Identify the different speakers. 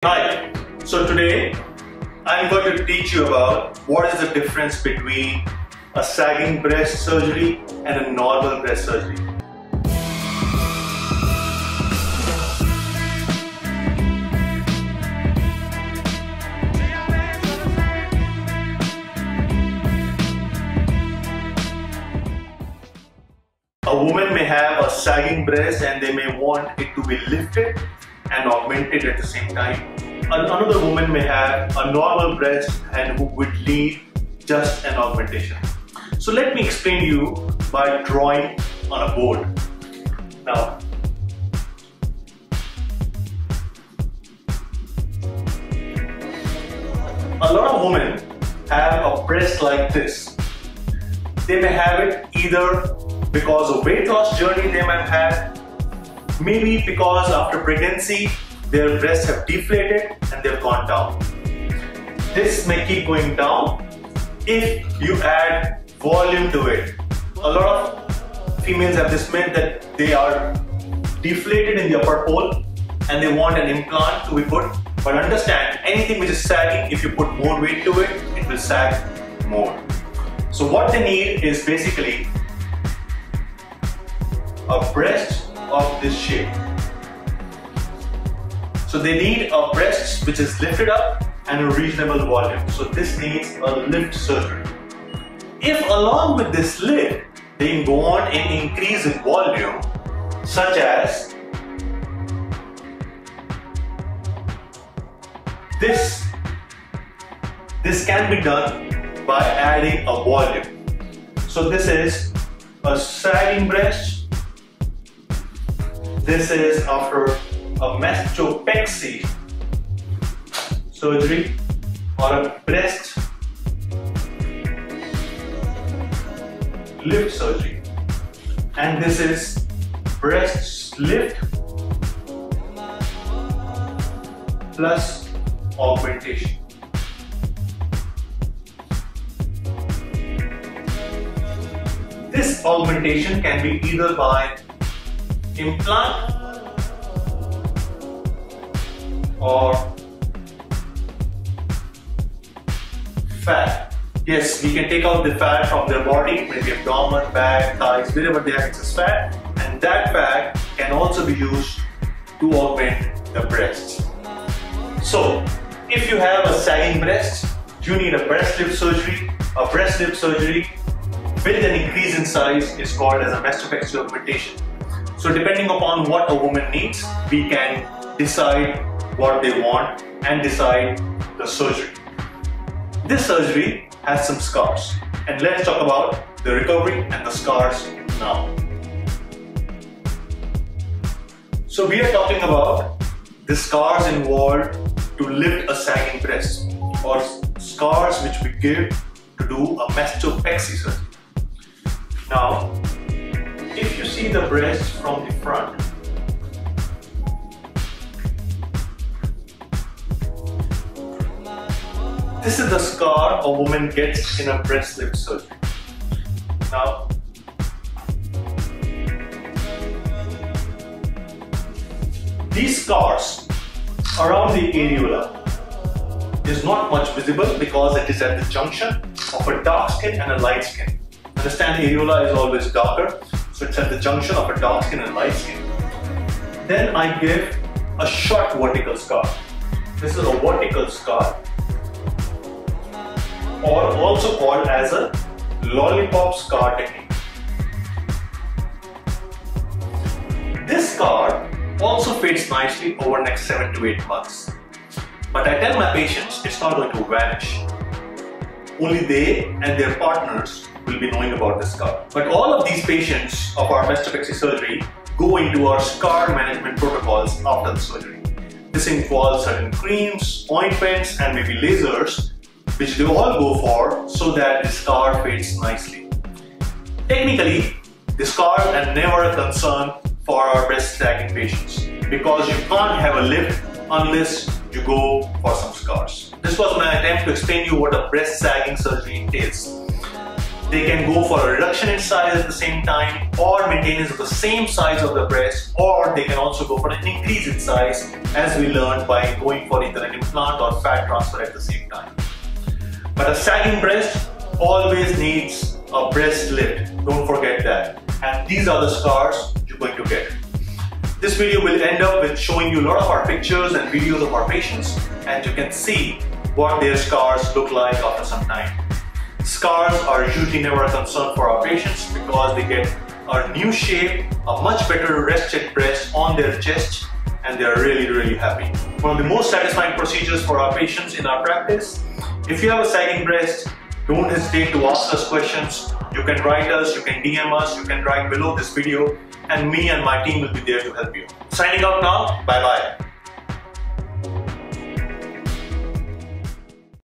Speaker 1: Hi, so today I'm going to teach you about what is the difference between a sagging breast surgery and a normal breast surgery. A woman may have a sagging breast and they may want it to be lifted and augmented at the same time. Another woman may have a normal breast and who would need just an augmentation. So let me explain you by drawing on a board. Now, a lot of women have a breast like this. They may have it either because of weight loss journey they might have, maybe because after pregnancy their breasts have deflated and they've gone down. This may keep going down if you add volume to it. A lot of females have this myth that they are deflated in the upper pole and they want an implant to be put. But understand, anything which is sagging, if you put more weight to it, it will sag more. So what they need is basically a breast of this shape. So they need a breast which is lifted up and a reasonable volume. So this needs a lift surgery. If along with this lift, they can go on and increase in volume, such as this. This can be done by adding a volume. So this is a sagging breast. This is after a mastopexy surgery or a breast lift surgery, and this is breast lift plus augmentation. This augmentation can be either by implant or fat. Yes, we can take out the fat from their body, maybe abdomen, back, thighs, wherever they have excess fat, and that fat can also be used to augment the breasts. So, if you have a sagging breast, you need a breast lift surgery. A breast lift surgery with an increase in size is called as a mastopexy augmentation. So depending upon what a woman needs, we can decide what they want and decide the surgery. This surgery has some scars, and let's talk about the recovery and the scars now. So we are talking about the scars involved to lift a sagging breast, or scars which we give to do a mastopexy surgery. Now, if you see the breast from the front, this is the scar a woman gets in a breast lift surgery. Now, these scars around the areola is not much visible because it is at the junction of a dark skin and a light skin. Understand, the areola is always darker, so it's at the junction of a dark skin and light skin. Then I give a short vertical scar. This is a vertical scar, or also called as a lollipop scar technique. This scar also fades nicely over next 7 to 8 months. But I tell my patients it's not going to vanish. Only they and their partners will be knowing about this scar. But all of these patients of our mastopexy surgery go into our scar management protocols after the surgery. This involves certain creams, ointments, and maybe lasers, which they all go for so that the scar fades nicely. Technically, the scars are never a concern for our breast sagging patients because you can't have a lift unless you go for some scars. This was my attempt to explain you what a breast sagging surgery entails. They can go for a reduction in size at the same time, or maintenance of the same size of the breast, or they can also go for an increase in size, as we learned by going for either an implant or fat transfer at the same time. But a sagging breast always needs a breast lift. Don't forget that. And these are the scars you're going to get. This video will end up with showing you a lot of our pictures and videos of our patients, and you can see what their scars look like after some time. Scars are usually never a concern for our patients because they get a new shape, a much better rest-check breast on their chest, and they are really happy. One of the most satisfying procedures for our patients in our practice. If you have a sagging breast, don't hesitate to ask us questions. You can write us, you can DM us, you can write below this video, and me and my team will be there to help you. Signing out now, bye bye.